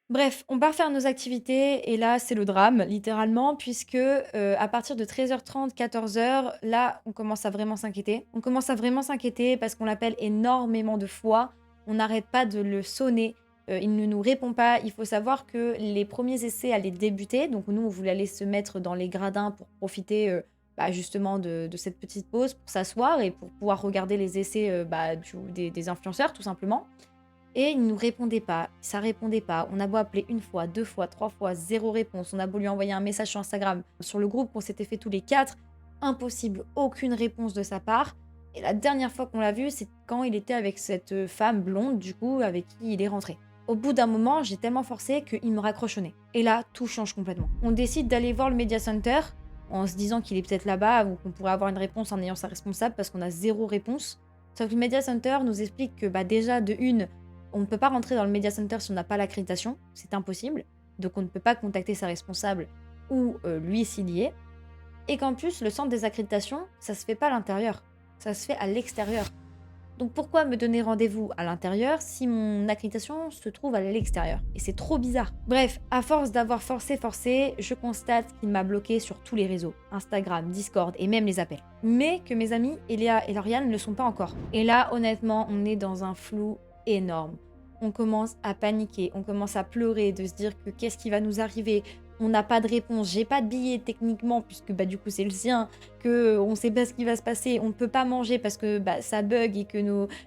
S1: Bref, on part faire nos activités et là, c'est le drame, littéralement, puisque à partir de 13h30, 14h, là, on commence à vraiment s'inquiéter. On commence à vraiment s'inquiéter parce qu'on l'appelle énormément de fois. On n'arrête pas de le sonner. Il ne nous répond pas. Il faut savoir que les premiers essais allaient débuter. Donc nous, on voulait aller se mettre dans les gradins pour profiter justement de cette petite pause, pour s'asseoir et pour pouvoir regarder les essais des influenceurs, tout simplement. Et il ne nous répondait pas, ça répondait pas. On a beau appeler une fois, deux fois, trois fois, zéro réponse. On a beau lui envoyer un message sur Instagram, sur le groupe qu'on s'était fait tous les quatre. Impossible, aucune réponse de sa part. Et la dernière fois qu'on l'a vu, c'est quand il était avec cette femme blonde, du coup, avec qui il est rentré. Au bout d'un moment, j'ai tellement forcé qu'il me raccroche au nez. Et là, tout change complètement. On décide d'aller voir le Media Center, en se disant qu'il est peut-être là-bas, ou qu'on pourrait avoir une réponse en ayant sa responsable, parce qu'on a zéro réponse. Sauf que le Media Center nous explique que déjà, de une, on ne peut pas rentrer dans le Media Center si on n'a pas l'accréditation, c'est impossible. Donc on ne peut pas contacter sa responsable ou lui s'il y est. Et qu'en plus, le centre des accréditations, ça se fait pas à l'intérieur, ça se fait à l'extérieur. Donc pourquoi me donner rendez-vous à l'intérieur si mon accréditation se trouve à l'extérieur? Et c'est trop bizarre. Bref, à force d'avoir forcé, je constate qu'il m'a bloqué sur tous les réseaux, Instagram, Discord et même les appels. Mais que mes amis Eléa et Lauriane ne le sont pas encore. Et là, honnêtement, on est dans un flou énorme. On commence à paniquer, on commence à pleurer, de se dire que qu'est-ce qui va nous arriver? On n'a pas de réponse, j'ai pas de billet techniquement puisque du coup c'est le sien, que on sait pas ce qui va se passer, on ne peut pas manger parce que ça bug et que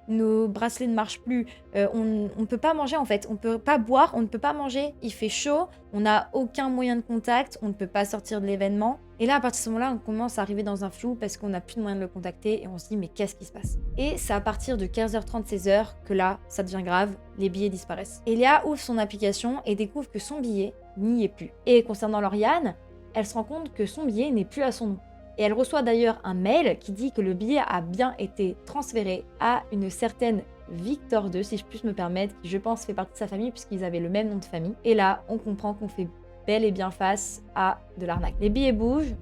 S1: nos bracelets ne marchent plus, on ne peut pas manger en fait, on peut pas boire, on ne peut pas manger, il fait chaud, on n'a aucun moyen de contact, on ne peut pas sortir de l'événement. Et là, à partir de ce moment-là, on commence à arriver dans un flou parce qu'on n'a plus de moyen de le contacter et on se dit mais qu'est-ce qui se passe? Et c'est à partir de 15h30, 16h que là, ça devient grave, les billets disparaissent. Eléa ouvre son application et découvre que son billet n'y est plus. Et concernant Lauriane, elle se rend compte que son billet n'est plus à son nom. Et elle reçoit d'ailleurs un mail qui dit que le billet a bien été transféré à une certaine Victor 2, si je puis me permettre, qui je pense fait partie de sa famille puisqu'ils avaient le même nom de famille. Et là, on comprend qu'on fait bel et bien face à de l'arnaque. Les billets bougent,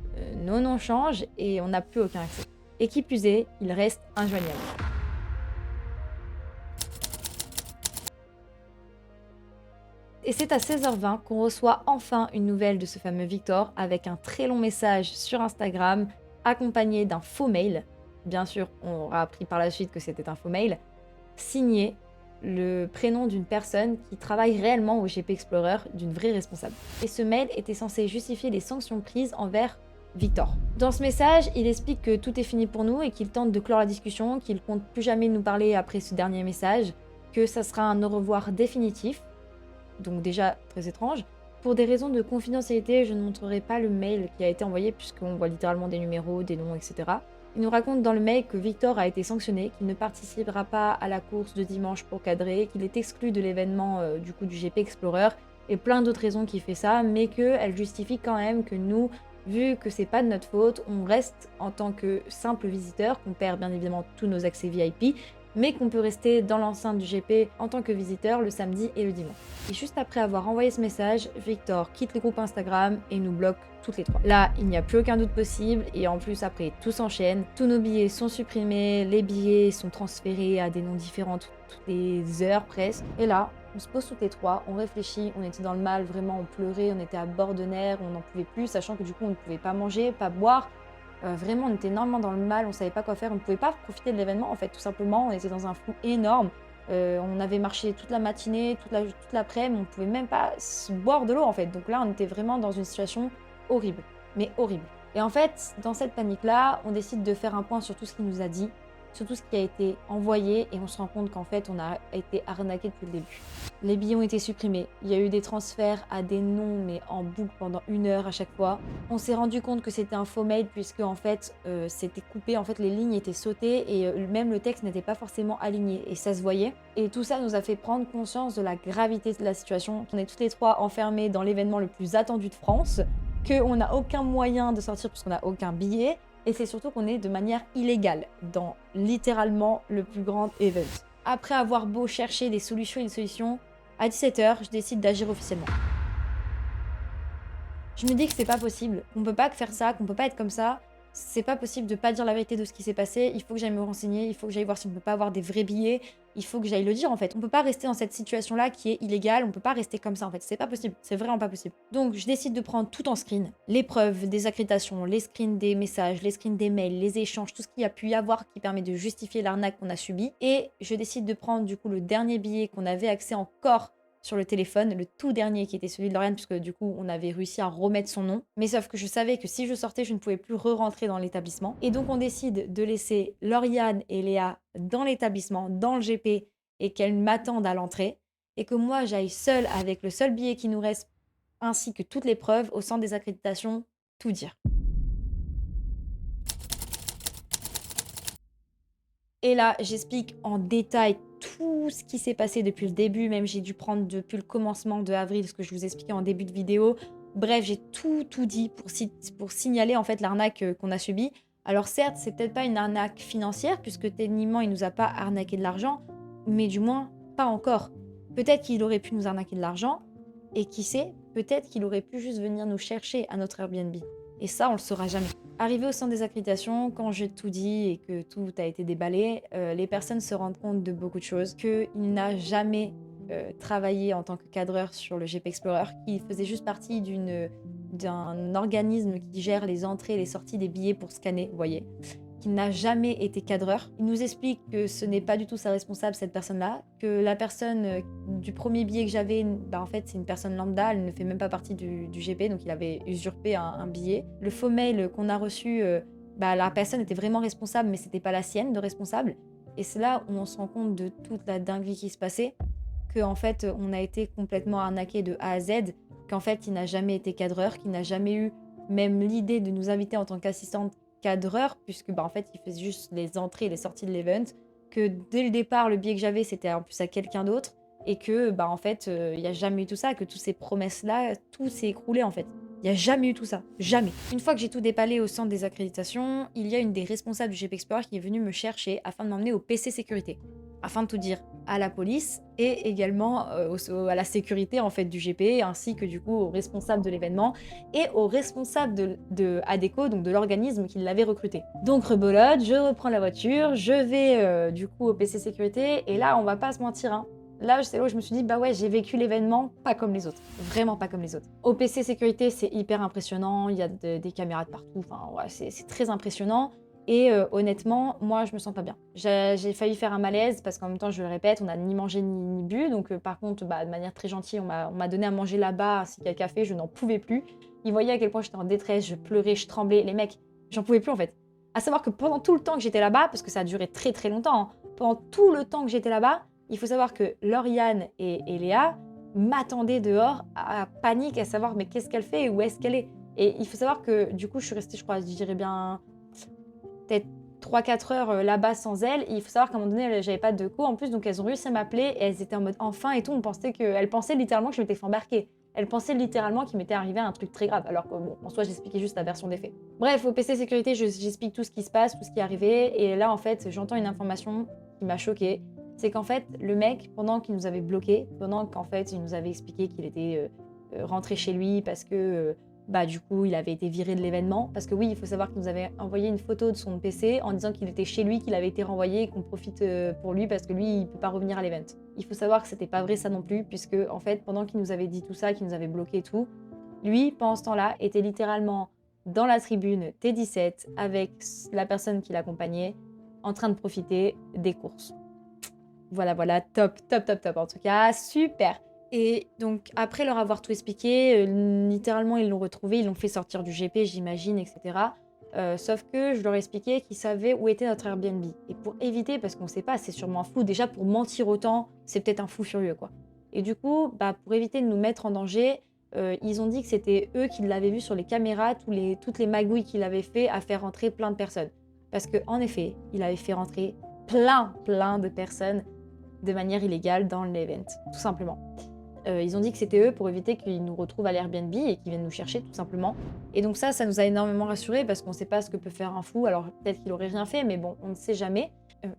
S1: nos noms changent et on n'a plus aucun accès. Et qui plus est, il reste injoignable. Et c'est à 16h20 qu'on reçoit enfin une nouvelle de ce fameux Victor avec un très long message sur Instagram accompagné d'un faux mail. Bien sûr, on aura appris par la suite que c'était un faux mail, signé le prénom d'une personne qui travaille réellement au GP Explorer, d'une vraie responsable. Et ce mail était censé justifier les sanctions prises envers Victor. Dans ce message, il explique que tout est fini pour nous et qu'il tente de clore la discussion, qu'il compte plus jamais nous parler après ce dernier message, que ça sera un au revoir définitif. Donc déjà très étrange. Pour des raisons de confidentialité, je ne montrerai pas le mail qui a été envoyé puisqu'on voit littéralement des numéros, des noms, etc. Il nous raconte dans le mail que Victor a été sanctionné, qu'il ne participera pas à la course de dimanche pour cadrer, qu'il est exclu de l'événement du GP Explorer et plein d'autres raisons qui fait ça, mais qu'elle justifie quand même que nous, vu que c'est pas de notre faute, on reste en tant que simple visiteur, qu'on perd bien évidemment tous nos accès VIP, mais qu'on peut rester dans l'enceinte du GP en tant que visiteur le samedi et le dimanche. Et juste après avoir envoyé ce message, Victor quitte le groupe Instagram et nous bloque toutes les trois. Là, il n'y a plus aucun doute possible et en plus après tout s'enchaîne. Tous nos billets sont supprimés, les billets sont transférés à des noms différents toutes les heures presque. Et là, on se pose toutes les trois, on réfléchit, on était dans le mal, vraiment on pleurait, on était à bord de nerfs, on n'en pouvait plus, sachant que du coup on ne pouvait pas manger, pas boire. Vraiment, on était énormément dans le mal, on savait pas quoi faire, on ne pouvait pas profiter de l'événement en fait, tout simplement. On était dans un flou énorme. On avait marché toute la matinée, toute l'après-midi, on pouvait même pas boire de l'eau en fait. Donc là, on était vraiment dans une situation horrible, mais horrible. Et en fait, dans cette panique-là, on décide de faire un point sur tout ce qu'il nous a dit, sur tout ce qui a été envoyé, et on se rend compte qu'en fait, on a été arnaqué depuis le début. Les billets ont été supprimés, il y a eu des transferts à des noms, mais en boucle pendant 1 heure à chaque fois. On s'est rendu compte que c'était un faux mail, puisque en fait, c'était coupé, en fait, les lignes étaient sautées, et même le texte n'était pas forcément aligné, et ça se voyait. Et tout ça nous a fait prendre conscience de la gravité de la situation. On est toutes les trois enfermées dans l'événement le plus attendu de France, qu'on n'a aucun moyen de sortir puisqu'on n'a aucun billet. Et c'est surtout qu'on est de manière illégale dans littéralement le plus grand event. Après avoir beau chercher des solutions et des solutions, à 17h, je décide d'agir officiellement. Je me dis que c'est pas possible, qu'on peut pas faire ça, qu'on peut pas être comme ça. C'est pas possible de pas dire la vérité de ce qui s'est passé. Il faut que j'aille me renseigner, il faut que j'aille voir si on peut pas avoir des vrais billets. Il faut que j'aille le dire en fait. On peut pas rester dans cette situation-là qui est illégale, on peut pas rester comme ça en fait. C'est pas possible, c'est vraiment pas possible. Donc je décide de prendre tout en screen. Les preuves des accréditations, les screens des messages, les screens des mails, les échanges, tout ce qu'il y a pu y avoir qui permet de justifier l'arnaque qu'on a subie. Et je décide de prendre du coup le dernier billet qu'on avait accès encore sur le téléphone, le tout dernier qui était celui de Lauriane, puisque du coup on avait réussi à remettre son nom. Mais sauf que je savais que si je sortais, je ne pouvais plus re-rentrer dans l'établissement. Et donc on décide de laisser Lauriane et Léa dans l'établissement, dans le GP, et qu'elles m'attendent à l'entrée. Et que moi j'aille seule avec le seul billet qui nous reste, ainsi que toutes les preuves au centre des accréditations, tout dire. Et là, j'explique en détail tout ce qui s'est passé depuis le début, même j'ai dû prendre depuis le commencement de avril, ce que je vous expliquais en début de vidéo. Bref, j'ai tout dit pour signaler en fait l'arnaque qu'on a subie. Alors certes, c'est peut-être pas une arnaque financière, puisque techniquement, il nous a pas arnaqué de l'argent, mais du moins, pas encore. Peut-être qu'il aurait pu nous arnaquer de l'argent, et qui sait, peut-être qu'il aurait pu juste venir nous chercher à notre Airbnb. Et ça, on le saura jamais. Arrivé au centre des accréditations, quand j'ai tout dit et que tout a été déballé, les personnes se rendent compte de beaucoup de choses. Qu'il n'a jamais travaillé en tant que cadreur sur le GP Explorer, qu'il faisait juste partie d'un organisme qui gère les entrées et les sorties des billets pour scanner, vous voyez. Qu'il n'a jamais été cadreur. Il nous explique que ce n'est pas du tout sa responsable, cette personne-là, que la personne du premier billet que j'avais, en fait, c'est une personne lambda, elle ne fait même pas partie du GP, donc il avait usurpé un billet. Le faux mail qu'on a reçu, la personne était vraiment responsable, mais c'était pas la sienne de responsable. Et c'est là où on se rend compte de toute la dinguerie qui se passait, qu'en fait, on a été complètement arnaqué de A à Z, qu'en fait, il n'a jamais été cadreur, qu'il n'a jamais eu même l'idée de nous inviter en tant qu'assistante cadreur, puisque en fait il faisait juste les entrées et les sorties de l'event, que dès le départ le billet que j'avais c'était en plus à quelqu'un d'autre, et que en fait il n'y a jamais eu tout ça, que toutes ces promesses là, tout s'est écroulé en fait. Il n'y a jamais eu tout ça, jamais. Une fois que j'ai tout déballé au centre des accréditations, il y a une des responsables du GP Explorer qui est venue me chercher afin de m'emmener au PC sécurité, afin de tout dire à la police et également à la sécurité en fait du GP, ainsi que du coup aux responsables de l'événement et aux responsables de ADECO, donc de l'organisme qui l'avait recruté. Donc rebelote, je reprends la voiture, je vais du coup au PC sécurité, et là on va pas se mentir, hein. Là, c'est là où je me suis dit, bah ouais, j'ai vécu l'événement pas comme les autres. Vraiment pas comme les autres. Au PC sécurité, c'est hyper impressionnant, il y a des caméras de partout, enfin ouais, c'est très impressionnant. Et honnêtement, moi, je me sens pas bien. J'ai failli faire un malaise parce qu'en même temps, je le répète, on n'a ni mangé ni bu. Donc par contre, de manière très gentille, on m'a donné à manger là-bas ainsi qu'un café, je n'en pouvais plus. Ils voyaient à quel point j'étais en détresse, je pleurais, je tremblais. Les mecs, j'en pouvais plus en fait. À savoir que pendant tout le temps que j'étais là-bas, parce que ça a duré très très longtemps, hein, pendant tout le temps que j'étais là-bas, il faut savoir que Lauriane et Léa m'attendaient dehors à panique, à savoir mais qu'est-ce qu'elle fait et où est-ce qu'elle est. Et il faut savoir que du coup, je suis restée, je crois, je dirais bien peut-être 3-4 heures là-bas sans elles. Et il faut savoir qu'à un moment donné, j'avais pas de co en plus, donc elles ont réussi à m'appeler et elles étaient en mode enfin et tout. Elles pensaient littéralement que je m'étais fait embarquer. Elles pensaient littéralement qu'il m'était arrivé un truc très grave, alors que bon, en soi, j'expliquais juste la version des faits. Bref, au PC sécurité, j'explique tout ce qui se passe, tout ce qui est arrivé, et là, en fait, j'entends une information qui m'a choquée, c'est qu'en fait, le mec, pendant qu'il nous avait bloqués, pendant qu'en fait, il nous avait expliqué qu'il était rentré chez lui parce que du coup, il avait été viré de l'événement. Parce que oui, il faut savoir qu'il nous avait envoyé une photo de son PC en disant qu'il était chez lui, qu'il avait été renvoyé et qu'on profite pour lui parce que lui, il peut pas revenir à l'event. Il faut savoir que c'était pas vrai ça non plus, puisque en fait, pendant qu'il nous avait dit tout ça, qu'il nous avait bloqué et tout, lui, pendant ce temps-là, était littéralement dans la tribune T17 avec la personne qui l'accompagnait, en train de profiter des courses. Voilà, top. En tout cas, super. Et donc, après leur avoir tout expliqué, littéralement, ils l'ont retrouvé, ils l'ont fait sortir du GP, j'imagine, etc. Sauf que je leur ai expliqué qu'ils savaient où était notre Airbnb. Et pour éviter, parce qu'on sait pas, c'est sûrement un fou, déjà pour mentir autant, c'est peut-être un fou furieux, quoi. Et du coup, pour éviter de nous mettre en danger, ils ont dit que c'était eux qui l'avaient vu sur les caméras, toutes les magouilles qu'il avait fait à faire rentrer plein de personnes. Parce qu'en effet, il avait fait rentrer plein de personnes de manière illégale dans l'event, tout simplement. Ils ont dit que c'était eux pour éviter qu'ils nous retrouvent à l'Airbnb et qu'ils viennent nous chercher tout simplement. Et donc ça nous a énormément rassurés parce qu'on ne sait pas ce que peut faire un fou. Alors peut-être qu'il aurait rien fait, mais bon, on ne sait jamais.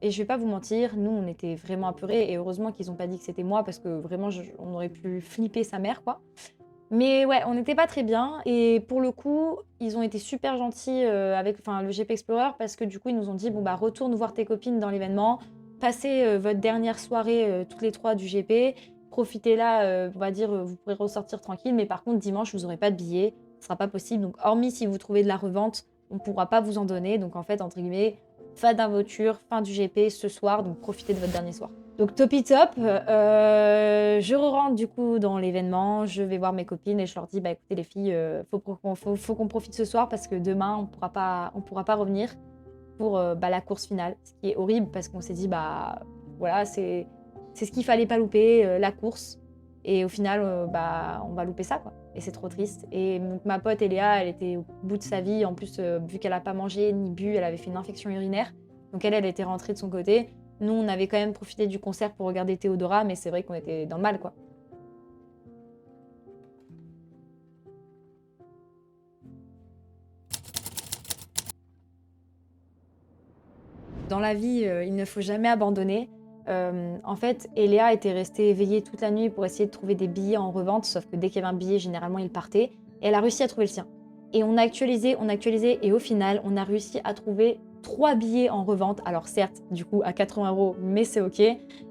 S1: Et je vais pas vous mentir, nous on était vraiment apeurés et heureusement qu'ils ont pas dit que c'était moi parce que vraiment on aurait pu flipper sa mère quoi. Mais ouais, on n'était pas très bien et pour le coup, ils ont été super gentils avec le GP Explorer parce que du coup ils nous ont dit retourne voir tes copines dans l'événement, passez votre dernière soirée toutes les trois du GP. Profitez là, on va dire, vous pourrez ressortir tranquille, mais par contre, dimanche, vous n'aurez pas de billets, ce sera pas possible. Donc, hormis si vous trouvez de la revente, on ne pourra pas vous en donner. Donc, en fait, entre guillemets, fin d'aventure, fin du GP ce soir, donc profitez de votre dernier soir. Donc, top, je rentre du coup dans l'événement, je vais voir mes copines et je leur dis, écoutez les filles, faut qu'on profite ce soir parce que demain, on pourra pas revenir pour la course finale. Ce qui est horrible parce qu'on s'est dit, voilà, c'est ce qu'il fallait pas louper, la course. Et au final, on va louper ça, quoi. Et c'est trop triste. Et donc, ma pote Eléa, elle était au bout de sa vie. En plus, vu qu'elle a pas mangé ni bu, elle avait fait une infection urinaire. Donc elle était rentrée de son côté. Nous, on avait quand même profité du concert pour regarder Théodora, mais c'est vrai qu'on était dans le mal, quoi. Dans la vie, il ne faut jamais abandonner. En fait, Eléa était restée éveillée toute la nuit pour essayer de trouver des billets en revente, sauf que dès qu'il y avait un billet, généralement, il partait. Et elle a réussi à trouver le sien. Et on a actualisé, et au final, on a réussi à trouver 3 billets en revente. Alors certes, du coup, à 80 €, mais c'est ok.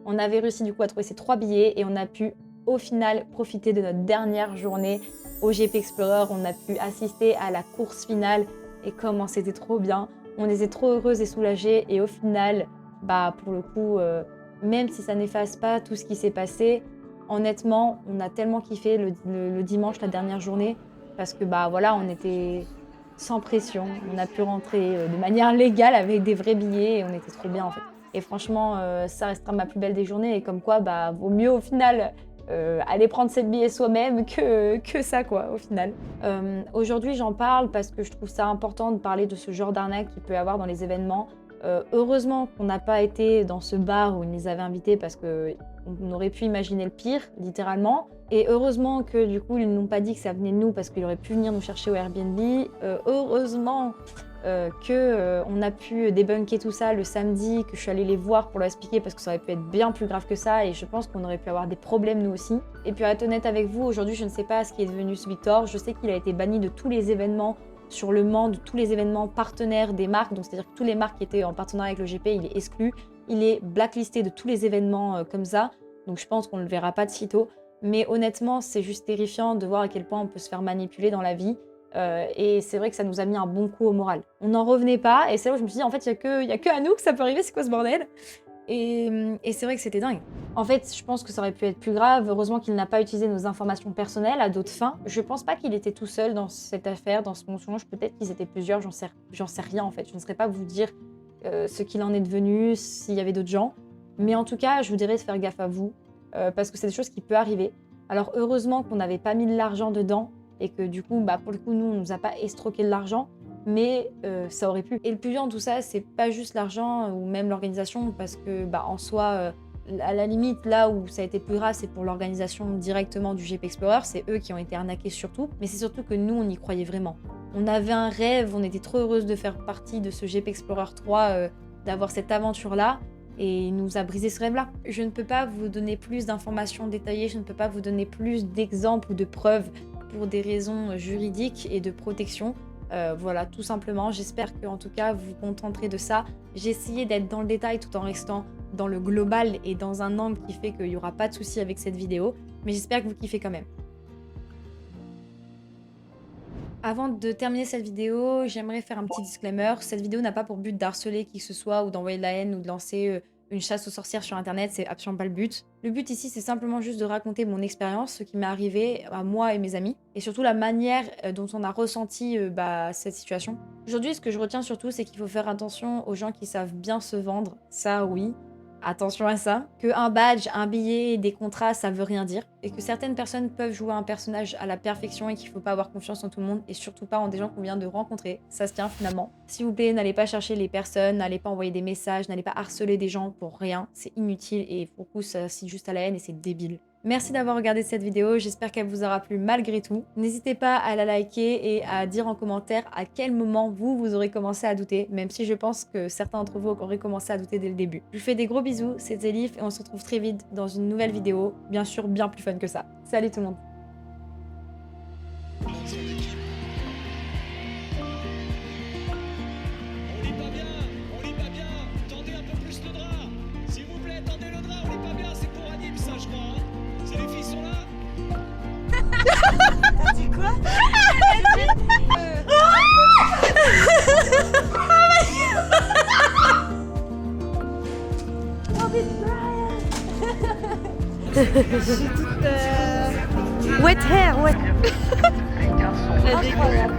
S1: On avait réussi du coup à trouver ces 3 billets et on a pu, au final, profiter de notre dernière journée au GP Explorer. On a pu assister à la course finale et comment c'était trop bien. On était trop heureuses et soulagées. Et au final, pour le coup... même si ça n'efface pas tout ce qui s'est passé, honnêtement, on a tellement kiffé le dimanche, la dernière journée, parce que on était sans pression, on a pu rentrer de manière légale avec des vrais billets et on était trop bien en fait. Et franchement, ça restera ma plus belle des journées et comme quoi, vaut mieux au final aller prendre ses billets soi-même que ça quoi, au final. Aujourd'hui, j'en parle parce que je trouve ça important de parler de ce genre d'arnaque qu'il peut y avoir dans les événements. Heureusement qu'on n'a pas été dans ce bar où ils nous avaient invités parce qu'on aurait pu imaginer le pire, littéralement. Et heureusement que du coup, ils n'ont pas dit que ça venait de nous parce qu'ils auraient pu venir nous chercher au Airbnb. Heureusement qu'on a pu débunker tout ça le samedi, que je suis allée les voir pour leur expliquer parce que ça aurait pu être bien plus grave que ça et je pense qu'on aurait pu avoir des problèmes nous aussi. Et puis à être honnête avec vous, aujourd'hui, je ne sais pas ce qui est devenu ce Victor. Je sais qu'il a été banni de tous les événements sur le Mans, de tous les événements partenaires des marques, donc c'est-à-dire que tous les marques qui étaient en partenariat avec le GP, il est exclu. Il est blacklisté de tous les événements comme ça, donc je pense qu'on ne le verra pas de sitôt. Mais honnêtement, c'est juste terrifiant de voir à quel point on peut se faire manipuler dans la vie. Et c'est vrai que ça nous a mis un bon coup au moral. On n'en revenait pas, et c'est là où je me suis dit, en fait, il y a que à nous que ça peut arriver, c'est quoi ce bordel ? Et c'est vrai que c'était dingue. En fait, je pense que ça aurait pu être plus grave. Heureusement qu'il n'a pas utilisé nos informations personnelles à d'autres fins. Je pense pas qu'il était tout seul dans cette affaire, dans ce mensonge. Peut-être qu'ils étaient plusieurs, j'en sais rien en fait. Je ne saurais pas vous dire ce qu'il en est devenu, s'il y avait d'autres gens. Mais en tout cas, je vous dirais de faire gaffe à vous, parce que c'est des choses qui peuvent arriver. Alors heureusement qu'on n'avait pas mis de l'argent dedans, et que du coup, pour le coup, nous, on nous a pas estroqué de l'argent. Mais ça aurait pu. Et le plus dur dans tout ça, c'est pas juste l'argent ou même l'organisation, parce que en soi, à la limite, là où ça a été plus grave, c'est pour l'organisation directement du GP Explorer, c'est eux qui ont été arnaqués surtout, mais c'est surtout que nous, on y croyait vraiment. On avait un rêve, on était trop heureuse de faire partie de ce GP Explorer 3, d'avoir cette aventure-là, et il nous a brisé ce rêve-là. Je ne peux pas vous donner plus d'informations détaillées, je ne peux pas vous donner plus d'exemples ou de preuves pour des raisons juridiques et de protection. Voilà, tout simplement. J'espère que en tout cas vous vous contenterez de ça. J'ai essayé d'être dans le détail tout en restant dans le global et dans un angle qui fait qu'il n'y aura pas de souci avec cette vidéo, mais j'espère que vous kiffez quand même. Avant de terminer cette vidéo, j'aimerais faire un petit disclaimer. Cette vidéo n'a pas pour but d'harceler qui que ce soit ou d'envoyer de la haine ou de lancer une chasse aux sorcières sur internet, c'est absolument pas le but. Le but ici, c'est simplement juste de raconter mon expérience, ce qui m'est arrivé à moi et mes amis, et surtout la manière dont on a ressenti cette situation. Aujourd'hui, ce que je retiens surtout, c'est qu'il faut faire attention aux gens qui savent bien se vendre, ça oui. Attention à ça, qu'un badge, un billet, des contrats, ça veut rien dire, et que certaines personnes peuvent jouer un personnage à la perfection et qu'il faut pas avoir confiance en tout le monde, et surtout pas en des gens qu'on vient de rencontrer, ça se tient finalement. S'il vous plaît, n'allez pas chercher les personnes, n'allez pas envoyer des messages, n'allez pas harceler des gens pour rien, c'est inutile et pour le coup ça incite juste à la haine et c'est débile. Merci d'avoir regardé cette vidéo, j'espère qu'elle vous aura plu malgré tout. N'hésitez pas à la liker et à dire en commentaire à quel moment vous aurez commencé à douter, même si je pense que certains d'entre vous auraient commencé à douter dès le début. Je vous fais des gros bisous, c'était Elif et on se retrouve très vite dans une nouvelle vidéo, bien sûr bien plus fun que ça. Salut tout le monde.
S2: T'as dit quoi?
S3: Wet hair, wet.
S2: Incroyable.